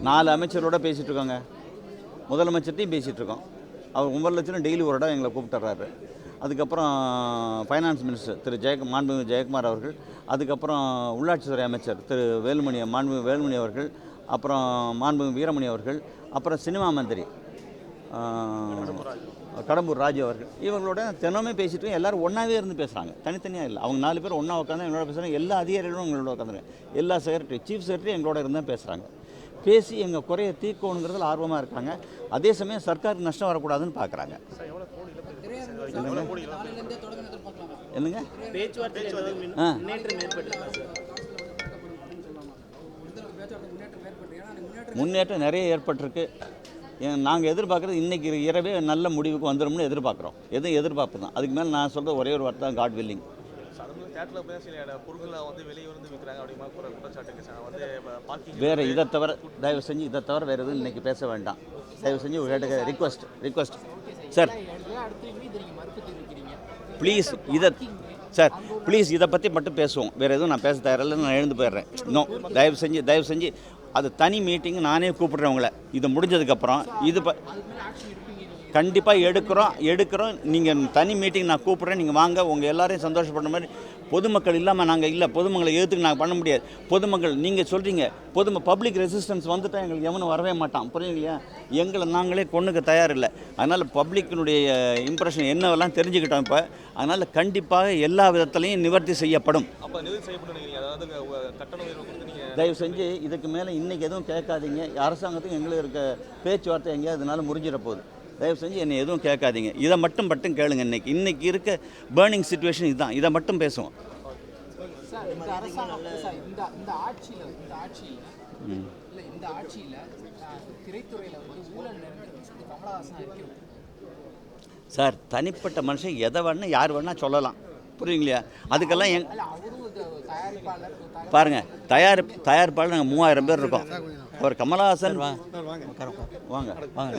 4 அமைச்சரோட பேசிகிட்டு இருக்கோங்க. முதலமைச்சர்கிட்டையும் பேசிகிட்டு இருக்கோம். அவர் 9 லட்சம் டெய்லி ஒரு இடம் எங்களை கூப்பிட்டுறாரு. அதுக்கப்புறம் ஃபைனான்ஸ் மினிஸ்டர் திரு மாண்புமிகு ஜெயக்குமார் அவர்கள், அதுக்கப்புறம் உள்ளாட்சித்துறை அமைச்சர் திரு மாண்புமிகு வேலுமணி அவர்கள், அப்புறம் மாண்புமிகு வீரமணி அவர்கள், அப்புறம் சினிமா மந்திரி கடம்பூர் ராஜு அவர்கள், இவங்களோட தினமே பேசிட்டு எல்லோரும் ஒன்றாவே இருந்து பேசுகிறாங்க. தனித்தனியாக இல்லை. அவங்க 4 பேர் ஒன்றா உட்காந்து எங்களோட பேசுகிறாங்க. எல்லா அதிகாரிகளும் எங்களோட உட்காந்துருங்க. எல்லா செக்ரட்டரி, சீஃப் செக்ரட்டரி எங்களோட இருந்தால் பேசுகிறாங்க. பேசி எங்கள் குறைய தீர்க்கணுங்கிறதுல ஆர்வமாக இருக்காங்க. அதே சமயம் சர்க்காருக்கு நஷ்டம் வரக்கூடாதுன்னு பார்க்குறாங்க. என்னங்க முன்னேற்றம் நிறைய ஏற்பட்டிருக்கு. நாங்கள் எதிர்பார்க்குறது இன்றைக்கி இரவே நல்ல முடிவுக்கு வந்துடும்னு எதிர்பார்க்குறோம். எதுவும் எதிர்பார்ப்பு தான். அதுக்கு மேலே நான் சொல்கிற ஒரே ஒரு வார்த்தை தான், காட் வில்லிங். வேறு இதை தவிர தயவு செஞ்சு இதை தவிர வேறு எதுவும் இன்றைக்கி பேச வேண்டாம். தயவு செஞ்சு கேட்டுக்க ரிக்வஸ்ட் சார், ப்ளீஸ் இதை பற்றி மட்டும் பேசுவோம். வேறு எதுவும் நான் பேச தயாரில்லை. நான் எழுந்து போயிடுறேன். இன்னும் தயவு செஞ்சு அது தனி மீட்டிங் நானே கூப்பிட்றேன் உங்களை. இது முடிஞ்சதுக்கப்புறம் இது கண்டிப்பாக எடுக்கிறோம். நீங்கள் தனி மீட்டிங் நான் கூப்பிட்றேன். நீங்கள் வாங்க. உங்கள் எல்லாரையும் சந்தோஷப்படுற மாதிரி. பொதுமக்கள் இல்லாமல் நாங்கள் இல்லை. பொதுமக்களை எதிர்த்துக்கு நாங்கள் பண்ண முடியாது. பொதுமக்கள் நீங்கள் சொல்கிறீங்க, பப்ளிக் ரெசிஸ்டன்ஸ் வந்துட்டால் எங்களுக்கு எவனும் வரவே மாட்டான். புரியுங்களா? எங்களை நாங்களே கொண்டுக்க தயாரில்லை. அதனால் பப்ளிக்கினுடைய இம்ப்ரெஷன் என்னவெல்லாம் தெரிஞ்சுக்கிட்டோம் இப்போ. அதனால் கண்டிப்பாக எல்லா விதத்துலையும் நிவர்த்தி செய்யப்படும். தயவு செஞ்சு இதுக்கு மேலே இன்றைக்கி எதுவும் கேட்காதீங்க. அரசாங்கத்துக்கு எங்களுக்கு இருக்க பேச்சுவார்த்தை எங்கேயாவது இதனால முடிஞ்சிட போகுது. தயவு செஞ்சு என்னை எதுவும் கேட்காதீங்க. இதை மட்டும் கேளுங்க. இன்றைக்கி இருக்க பேர்னிங் சிச்சுவேஷன் இதுதான். இதை மட்டும் பேசுவோம். சார், தனிப்பட்ட மனுஷன் எதை வேணா யார் வேணா சொல்லலாம். புரியுங்களா? அதுக்கெல்லாம் பாருங்கள், தயாரிப்பாளர் நாங்கள் 3000 பேர் இருக்கோம். அவர் கமலஹாசன் வாங்க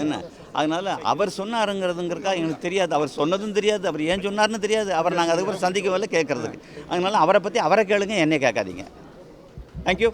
என்ன, அதனால் அவர் சொன்னாருங்கிறதுங்கிறக்கா எங்களுக்கு தெரியாது. அவர் சொன்னதும் தெரியாது, அவர் ஏன் சொன்னார்னு தெரியாது. அவர் நாங்கள் அதுக்கப்புறம் சந்திக்கவில்லை கேட்குறதுக்கு. அதனால் அவரை பற்றி அவரை கேளுங்க, என்னை கேட்காதீங்க. தேங்க்யூ.